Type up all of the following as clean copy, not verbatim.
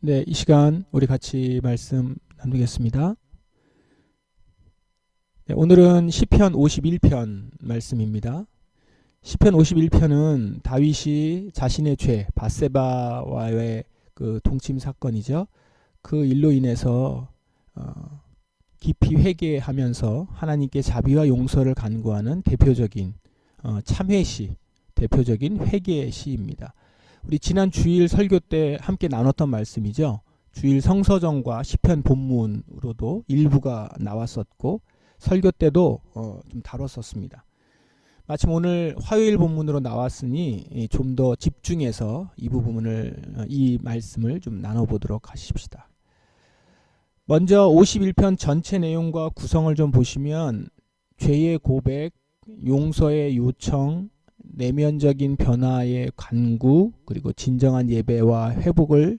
네, 이 시간 우리 같이 말씀 나누겠습니다. 네, 오늘은 시편 51편 말씀입니다. 시편 51편은 다윗이 자신의 죄, 밧세바와의 그 동침 사건이죠. 그 일로 인해서 깊이 회개하면서 하나님께 자비와 용서를 간구하는 대표적인 참회시, 대표적인 회개 시입니다. 우리 지난 주일 설교 때 함께 나눴던 말씀이죠. 주일 성서정과 시편 본문으로도 일부가 나왔었고 설교 때도 좀 다뤘었습니다. 마침 오늘 화요일 본문으로 나왔으니 좀 더 집중해서 이 말씀을 좀 나눠보도록 하십시다. 먼저 51편 전체 내용과 구성을 좀 보시면 죄의 고백, 용서의 요청, 내면적인 변화의 간구, 그리고 진정한 예배와 회복을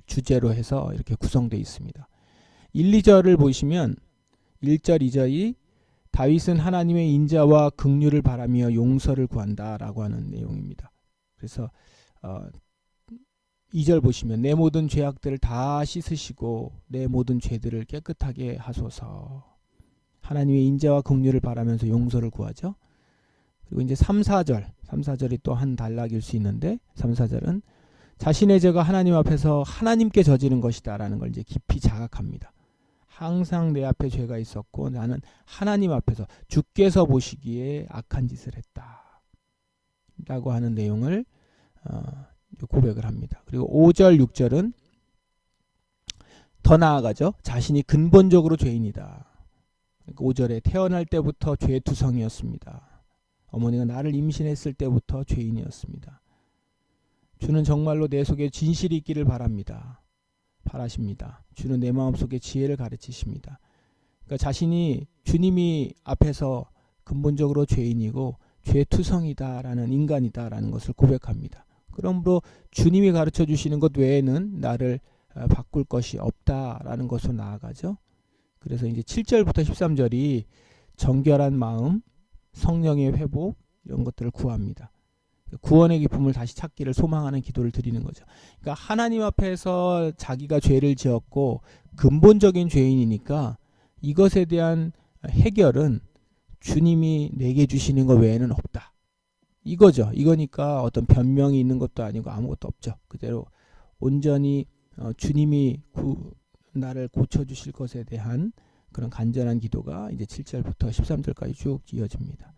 주제로 해서 이렇게 구성되어 있습니다. 1, 2절을 보시면 1절, 2절이 다윗은 하나님의 인자와 긍휼을 바라며 용서를 구한다라고 하는 내용입니다. 그래서 2절 보시면 내 모든 죄악들을 다 씻으시고 내 모든 죄들을 깨끗하게 하소서. 하나님의 인자와 긍휼을 바라면서 용서를 구하죠. 그리고 이제 3, 4절이 또 한 단락일 수 있는데 3, 4절은 자신의 죄가 하나님 앞에서 하나님께 저지른 것이다 라는 걸 이제 깊이 자각합니다. 항상 내 앞에 죄가 있었고 나는 하나님 앞에서 주께서 보시기에 악한 짓을 했다 라고 하는 내용을 고백을 합니다. 그리고 5절, 6절은 더 나아가죠. 자신이 근본적으로 죄인이다. 그러니까 5절에 태어날 때부터 죄투성이었습니다. 어머니가 나를 임신했을 때부터 죄인이었습니다. 주는 정말로 내 속에 진실이 있기를 바라십니다. 주는 내 마음속에 지혜를 가르치십니다. 그러니까 자신이 주님이 앞에서 근본적으로 죄인이고 죄투성이다라는 인간이다라는 것을 고백합니다. 그러므로 주님이 가르쳐 주시는 것 외에는 나를 바꿀 것이 없다라는 것으로 나아가죠. 그래서 이제 7절부터 13절이 정결한 마음, 성령의 회복 이런 것들을 구합니다. 구원의 기쁨을 다시 찾기를 소망하는 기도를 드리는 거죠. 그러니까 하나님 앞에서 자기가 죄를 지었고 근본적인 죄인이니까 이것에 대한 해결은 주님이 내게 주시는 것 외에는 없다. 이거죠. 이거니까 어떤 변명이 있는 것도 아니고 아무것도 없죠. 그대로 온전히 주님이 나를 고쳐주실 것에 대한 그런 간절한 기도가 이제 7절부터 13절까지 쭉 이어집니다.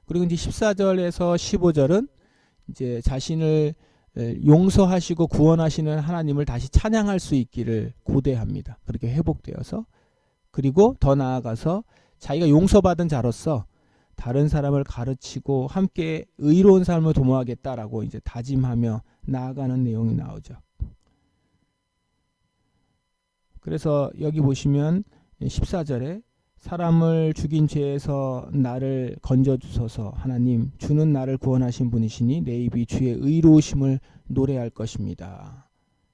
그리고 이제 14절에서 15절은 이제 자신을 용서하시고 구원하시는 하나님을 다시 찬양할 수 있기를 고대합니다. 그렇게 회복되어서 그리고 더 나아가서 자기가 용서받은 자로서 다른 사람을 가르치고 함께 의로운 삶을 도모하겠다라고 이제 다짐하며 나아가는 내용이 나오죠. 그래서 여기 보시면 14절에 사람을 죽인 죄에서 나를 건져주소서. 하나님, 주는 나를 구원하신 분이시니 내 입이 주의 의로우심을 노래할 것입니다.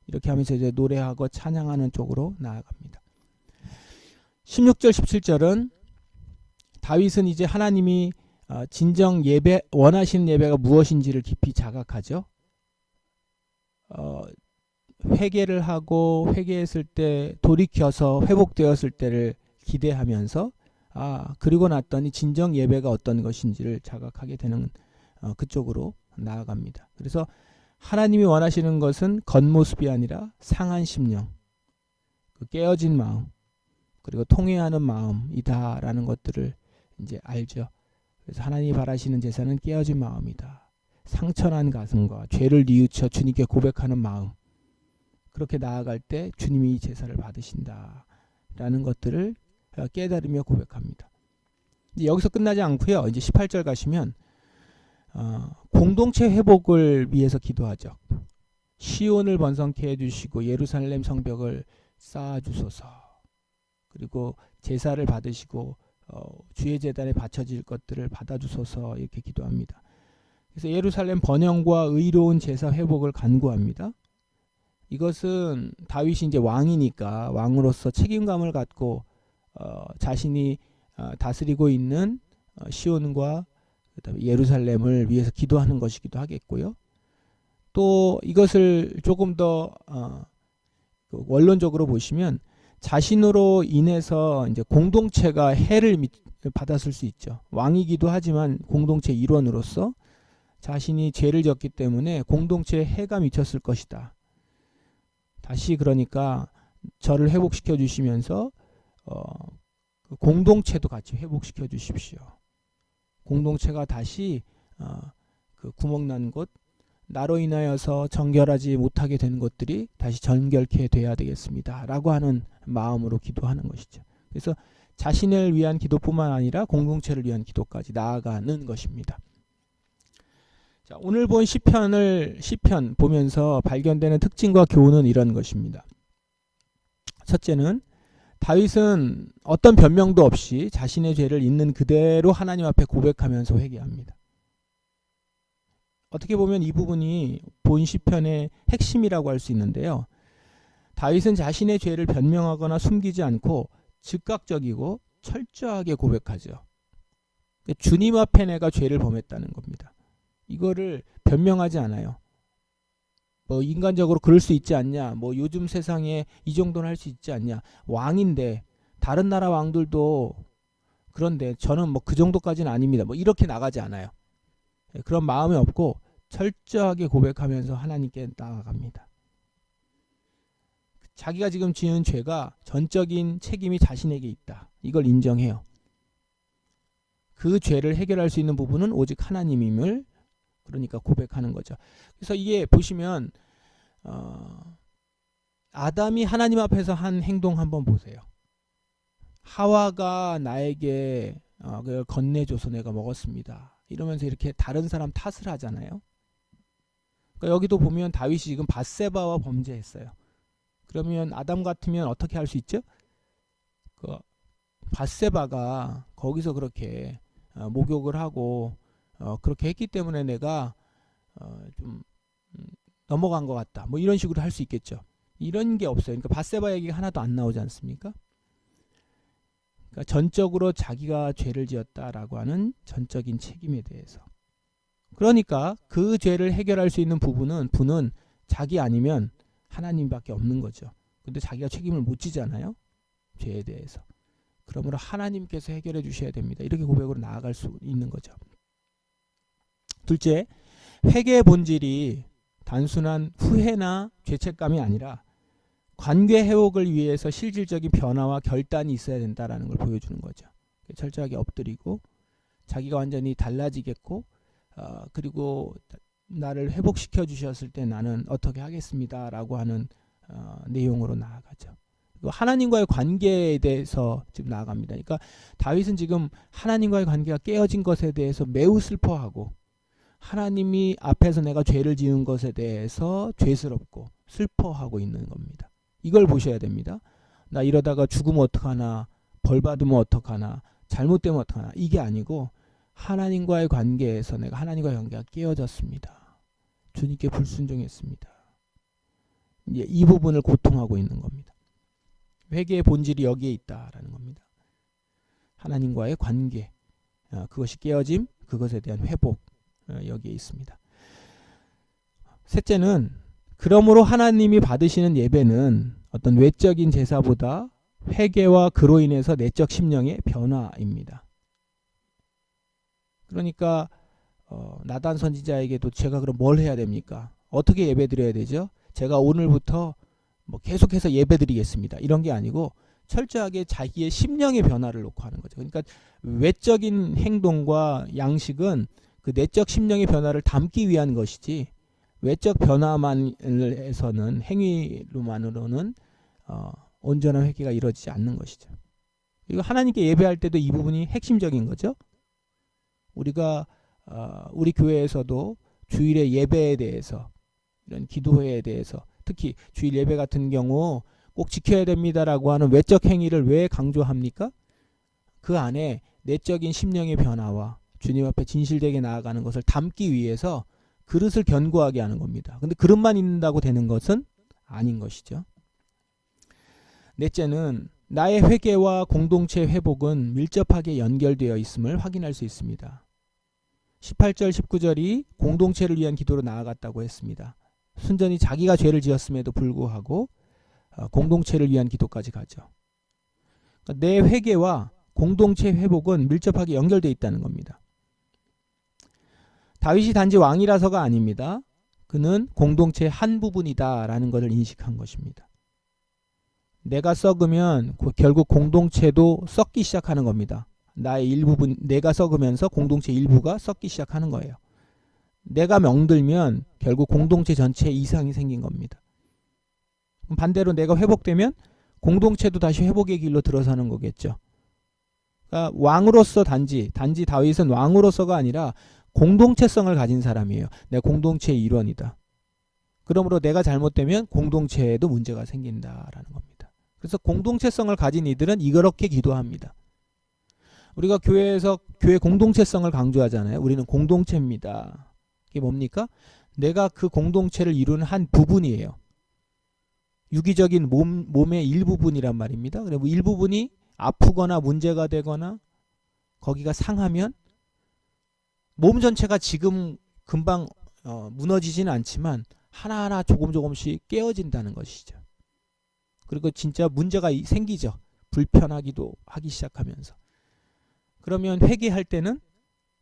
이렇게 하면서 이제 노래하고 찬양하는 쪽으로 나아갑니다. 16절 17절은 다윗은 이제 하나님이 진정 예배, 원하시는 예배가 무엇인지를 깊이 자각하죠. 회개를 하고 회개했을 때 돌이켜서 회복되었을 때를 기대하면서 그리고 났더니 진정 예배가 어떤 것인지를 자각하게 되는 그쪽으로 나아갑니다. 그래서 하나님이 원하시는 것은 겉모습이 아니라 상한 심령, 그 깨어진 마음, 그리고 통회하는 마음이다라는 것들을 이제 알죠. 그래서 하나님이 바라시는 제사는 깨어진 마음이다. 상처난 가슴과 죄를 뉘우쳐 주님께 고백하는 마음. 그렇게 나아갈 때 주님이 제사를 받으신다라는 것들을 깨달으며 고백합니다. 여기서 끝나지 않고요. 이제 18절 가시면 공동체 회복을 위해서 기도하죠. 시온을 번성케 해주시고 예루살렘 성벽을 쌓아주소서. 그리고 제사를 받으시고 주의 제단에 바쳐질 것들을 받아주소서 이렇게 기도합니다. 그래서 예루살렘 번영과 의로운 제사 회복을 간구합니다. 이것은 다윗이 이제 왕이니까 왕으로서 책임감을 갖고 자신이 다스리고 있는 시온과 그다음에 예루살렘을 위해서 기도하는 것이기도 하겠고요. 또 이것을 조금 더 원론적으로 보시면 자신으로 인해서 이제 공동체가 해를 받았을 수 있죠. 왕이기도 하지만 공동체 일원으로서 자신이 죄를 졌기 때문에 공동체에 해가 미쳤을 것이다. 다시 그러니까 저를 회복시켜 주시면서 그 공동체도 같이 회복시켜 주십시오. 공동체가 다시 그 구멍난 곳, 나로 인하여서 정결하지 못하게 된 것들이 다시 정결케 돼야 되겠습니다. 라고 하는 마음으로 기도하는 것이죠. 그래서 자신을 위한 기도뿐만 아니라 공동체를 위한 기도까지 나아가는 것입니다. 자, 오늘 본 시편 보면서 발견되는 특징과 교훈은 이런 것입니다. 첫째는 다윗은 어떤 변명도 없이 자신의 죄를 있는 그대로 하나님 앞에 고백하면서 회개합니다. 어떻게 보면 이 부분이 본 시편의 핵심이라고 할 수 있는데요. 다윗은 자신의 죄를 변명하거나 숨기지 않고 즉각적이고 철저하게 고백하죠. 주님 앞에 내가 죄를 범했다는 겁니다. 이거를 변명하지 않아요. 뭐 인간적으로 그럴 수 있지 않냐, 뭐 요즘 세상에 이 정도는 할 수 있지 않냐, 왕인데 다른 나라 왕들도 그런데 저는 뭐 그 정도까지는 아닙니다, 뭐 이렇게 나가지 않아요. 그런 마음이 없고 철저하게 고백하면서 하나님께 나아갑니다. 자기가 지금 지은 죄가 전적인 책임이 자신에게 있다, 이걸 인정해요. 그 죄를 해결할 수 있는 부분은 오직 하나님임을 그러니까 고백하는 거죠. 그래서 이게 보시면 아담이 하나님 앞에서 한 행동 한번 보세요. 하와가 나에게 그걸 건네줘서 내가 먹었습니다, 이러면서 이렇게 다른 사람 탓을 하잖아요. 그러니까 여기도 보면 다윗이 지금 밧세바와 범죄했어요. 그러면 아담 같으면 어떻게 할 수 있죠? 그 밧세바가 거기서 그렇게 목욕을 하고 그렇게 했기 때문에 내가 좀 넘어간 것 같다, 뭐 이런 식으로 할 수 있겠죠. 이런 게 없어요. 그러니까 밧세바 얘기가 하나도 안 나오지 않습니까? 그러니까 전적으로 자기가 죄를 지었다라고 하는 전적인 책임에 대해서. 그러니까 그 죄를 해결할 수 있는 분은 자기 아니면 하나님밖에 없는 거죠. 근데 자기가 책임을 못 지잖아요, 죄에 대해서. 그러므로 하나님께서 해결해 주셔야 됩니다. 이렇게 고백으로 나아갈 수 있는 거죠. 둘째, 회개의 본질이 단순한 후회나 죄책감이 아니라 관계 회복을 위해서 실질적인 변화와 결단이 있어야 된다는 걸 보여주는 거죠. 철저하게 엎드리고 자기가 완전히 달라지겠고 그리고 나를 회복시켜 주셨을 때 나는 어떻게 하겠습니다 라고 하는 내용으로 나아가죠. 하나님과의 관계에 대해서 지금 나아갑니다. 그러니까 다윗은 지금 하나님과의 관계가 깨어진 것에 대해서 매우 슬퍼하고 하나님이 앞에서 내가 죄를 지은 것에 대해서 죄스럽고 슬퍼하고 있는 겁니다. 이걸 보셔야 됩니다. 나 이러다가 죽으면 어떡하나, 벌 받으면 어떡하나, 잘못되면 어떡하나, 이게 아니고 하나님과의 관계에서 내가 하나님과의 관계가 깨어졌습니다. 주님께 불순종했습니다. 이제 이 부분을 고통하고 있는 겁니다. 회개의 본질이 여기에 있다라는 겁니다. 하나님과의 관계, 그것이 깨어짐, 그것에 대한 회복, 여기에 있습니다. 셋째는 그러므로 하나님이 받으시는 예배는 어떤 외적인 제사보다 회개와 그로 인해서 내적 심령의 변화입니다. 그러니까 나단 선지자에게도 제가 그럼 뭘 해야 됩니까? 어떻게 예배 드려야 되죠? 제가 오늘부터 뭐 계속해서 예배 드리겠습니다, 이런 게 아니고 철저하게 자기의 심령의 변화를 놓고 하는 거죠. 그러니까 외적인 행동과 양식은 그 내적 심령의 변화를 담기 위한 것이지 외적 변화만 해서는 행위로만으로는 온전한 회개가 이루어지지 않는 것이죠. 그리고 하나님께 예배할 때도 이 부분이 핵심적인 거죠. 우리가 우리 교회에서도 주일의 예배에 대해서, 이런 기도회에 대해서, 특히 주일 예배 같은 경우 꼭 지켜야 됩니다라고 하는 외적 행위를 왜 강조합니까? 그 안에 내적인 심령의 변화와 주님 앞에 진실되게 나아가는 것을 담기 위해서 그릇을 견고하게 하는 겁니다. 근데 그릇만 있는다고 되는 것은 아닌 것이죠. 넷째는 나의 회개와 공동체 회복은 밀접하게 연결되어 있음을 확인할 수 있습니다. 18절 19절이 공동체를 위한 기도로 나아갔다고 했습니다. 순전히 자기가 죄를 지었음에도 불구하고 공동체를 위한 기도까지 가죠. 그러니까 내 회개와 공동체 회복은 밀접하게 연결되어 있다는 겁니다. 다윗이 단지 왕이라서가 아닙니다. 그는 공동체의 한 부분이다라는 것을 인식한 것입니다. 내가 썩으면 결국 공동체도 썩기 시작하는 겁니다. 나의 일부분, 내가 썩으면서 공동체 일부가 썩기 시작하는 거예요. 내가 병들면 결국 공동체 전체에 이상이 생긴 겁니다. 반대로 내가 회복되면 공동체도 다시 회복의 길로 들어서는 거겠죠. 그러니까 왕으로서 단지 다윗은 왕으로서가 아니라 공동체성을 가진 사람이에요. 내 공동체의 일원이다. 그러므로 내가 잘못되면 공동체에도 문제가 생긴다라는 겁니다. 그래서 공동체성을 가진 이들은 이렇게 기도합니다. 우리가 교회에서 교회 공동체성을 강조하잖아요. 우리는 공동체입니다. 이게 뭡니까? 내가 그 공동체를 이루는 한 부분이에요. 유기적인 몸의 일부분이란 말입니다. 그리고 일부분이 아프거나 문제가 되거나 거기가 상하면 몸 전체가 지금 금방 무너지지는 않지만 하나하나 조금씩 깨어진다는 것이죠. 그리고 진짜 문제가 생기죠. 불편하기도 하기 시작하면서. 그러면 회개할 때는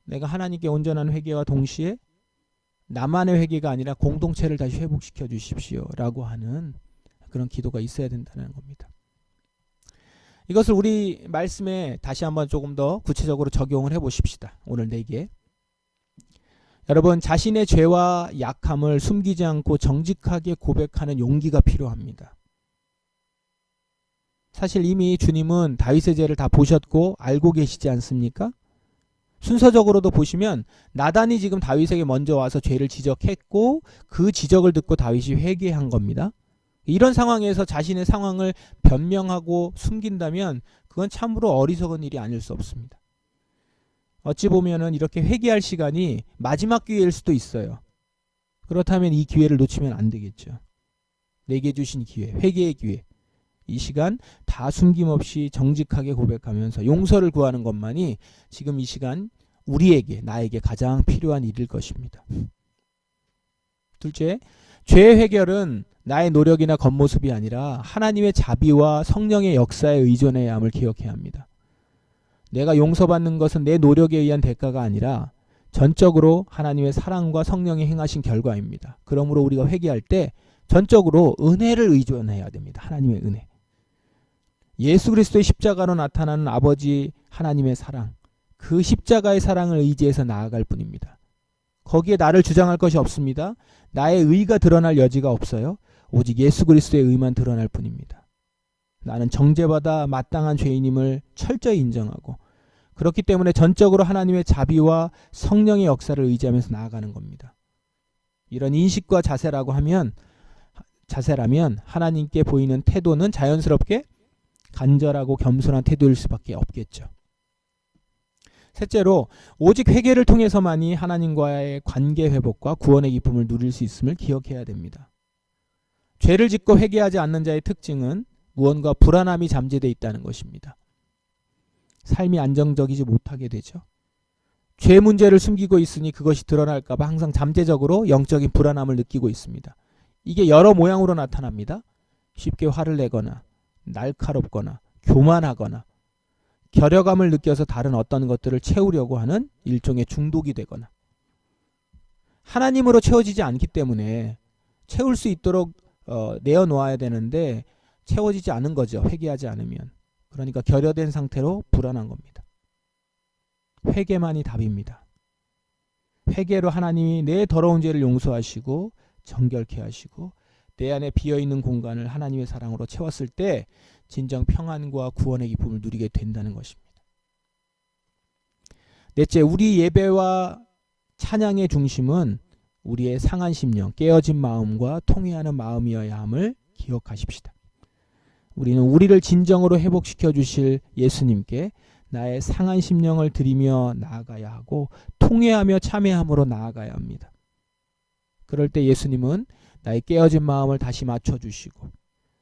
내가 하나님께 온전한 회개와 동시에 나만의 회개가 아니라 공동체를 다시 회복시켜 주십시오 라고 하는 그런 기도가 있어야 된다는 겁니다. 이것을 우리 말씀에 다시 한번 조금 더 구체적으로 적용을 해보십시다. 오늘 4개. 여러분, 자신의 죄와 약함을 숨기지 않고 정직하게 고백하는 용기가 필요합니다. 사실 이미 주님은 다윗의 죄를 다 보셨고 알고 계시지 않습니까? 순서적으로도 보시면 나단이 지금 다윗에게 먼저 와서 죄를 지적했고 그 지적을 듣고 다윗이 회개한 겁니다. 이런 상황에서 자신의 상황을 변명하고 숨긴다면 그건 참으로 어리석은 일이 아닐 수 없습니다. 어찌 보면은 이렇게 회개할 시간이 마지막 기회일 수도 있어요. 그렇다면 이 기회를 놓치면 안 되겠죠. 내게 주신 기회, 회개의 기회. 이 시간 다 숨김없이 정직하게 고백하면서 용서를 구하는 것만이 지금 이 시간 우리에게, 나에게 가장 필요한 일일 것입니다. 둘째, 죄 해결은 나의 노력이나 겉모습이 아니라 하나님의 자비와 성령의 역사에 의존해야 함을 기억해야 합니다. 내가 용서받는 것은 내 노력에 의한 대가가 아니라 전적으로 하나님의 사랑과 성령이 행하신 결과입니다. 그러므로 우리가 회개할 때 전적으로 은혜를 의존해야 됩니다. 하나님의 은혜. 예수 그리스도의 십자가로 나타나는 아버지 하나님의 사랑, 그 십자가의 사랑을 의지해서 나아갈 뿐입니다. 거기에 나를 주장할 것이 없습니다. 나의 의가 드러날 여지가 없어요. 오직 예수 그리스도의 의만 드러날 뿐입니다. 나는 정죄받아 마땅한 죄인임을 철저히 인정하고 그렇기 때문에 전적으로 하나님의 자비와 성령의 역사를 의지하면서 나아가는 겁니다. 이런 인식과 자세라면 하나님께 보이는 태도는 자연스럽게 간절하고 겸손한 태도일 수밖에 없겠죠. 셋째로, 오직 회개를 통해서만이 하나님과의 관계 회복과 구원의 기쁨을 누릴 수 있음을 기억해야 됩니다. 죄를 짓고 회개하지 않는 자의 특징은 무언가 불안함이 잠재되어 있다는 것입니다. 삶이 안정적이지 못하게 되죠. 죄 문제를 숨기고 있으니 그것이 드러날까 봐 항상 잠재적으로 영적인 불안함을 느끼고 있습니다. 이게 여러 모양으로 나타납니다. 쉽게 화를 내거나 날카롭거나 교만하거나 결여감을 느껴서 다른 어떤 것들을 채우려고 하는 일종의 중독이 되거나 하나님으로 채워지지 않기 때문에 채울 수 있도록 내어놓아야 되는데 채워지지 않은 거죠. 회개하지 않으면. 그러니까 결여된 상태로 불안한 겁니다. 회개만이 답입니다. 회개로 하나님이 내 더러운 죄를 용서하시고 정결케 하시고 내 안에 비어있는 공간을 하나님의 사랑으로 채웠을 때 진정 평안과 구원의 기쁨을 누리게 된다는 것입니다. 넷째, 우리 예배와 찬양의 중심은 우리의 상한 심령, 깨어진 마음과 통회하는 마음이어야 함을 기억하십시다. 우리는 우리를 진정으로 회복시켜 주실 예수님께 나의 상한 심령을 드리며 나아가야 하고 통회하며 참회함으로 나아가야 합니다. 그럴 때 예수님은 나의 깨어진 마음을 다시 맞춰주시고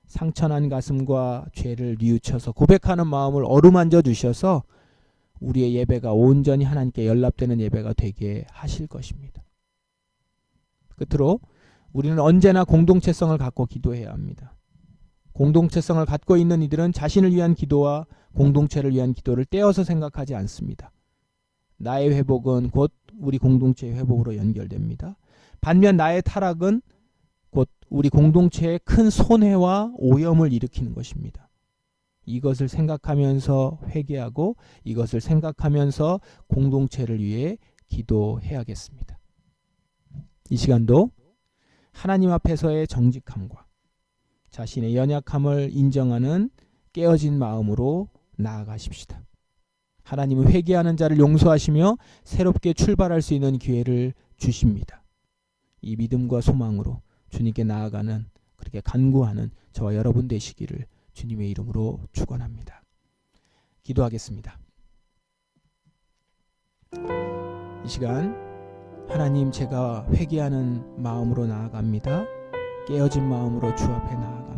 상처난 가슴과 죄를 뉘우쳐서 고백하는 마음을 어루만져 주셔서 우리의 예배가 온전히 하나님께 연락되는 예배가 되게 하실 것입니다. 끝으로 우리는 언제나 공동체성을 갖고 기도해야 합니다. 공동체성을 갖고 있는 이들은 자신을 위한 기도와 공동체를 위한 기도를 떼어서 생각하지 않습니다. 나의 회복은 곧 우리 공동체의 회복으로 연결됩니다. 반면 나의 타락은 곧 우리 공동체에 큰 손해와 오염을 일으키는 것입니다. 이것을 생각하면서 회개하고 이것을 생각하면서 공동체를 위해 기도해야겠습니다. 이 시간도 하나님 앞에서의 정직함과 자신의 연약함을 인정하는 깨어진 마음으로 나아가십시다. 하나님은 회개하는 자를 용서하시며 새롭게 출발할 수 있는 기회를 주십니다. 이 믿음과 소망으로 주님께 나아가는, 그렇게 간구하는 저와 여러분 되시기를 주님의 이름으로 축원합니다. 기도하겠습니다. 이 시간 하나님, 제가 회개하는 마음으로 나아갑니다. 깨어진 마음으로 주 앞에 나아갑니다.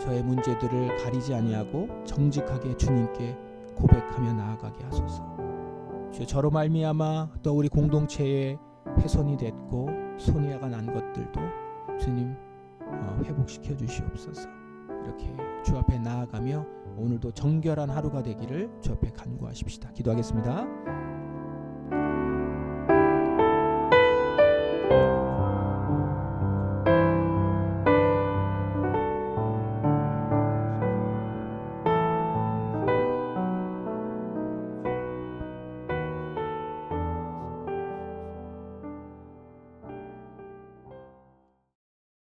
저의 문제들을 가리지 아니하고 정직하게 주님께 고백하며 나아가게 하소서. 주여, 저로 말미암아 또 우리 공동체에 훼손이 됐고 손해가 난 것들도 주님 회복시켜 주시옵소서. 이렇게 주 앞에 나아가며 오늘도 정결한 하루가 되기를 주 앞에 간구하십시다. 기도하겠습니다.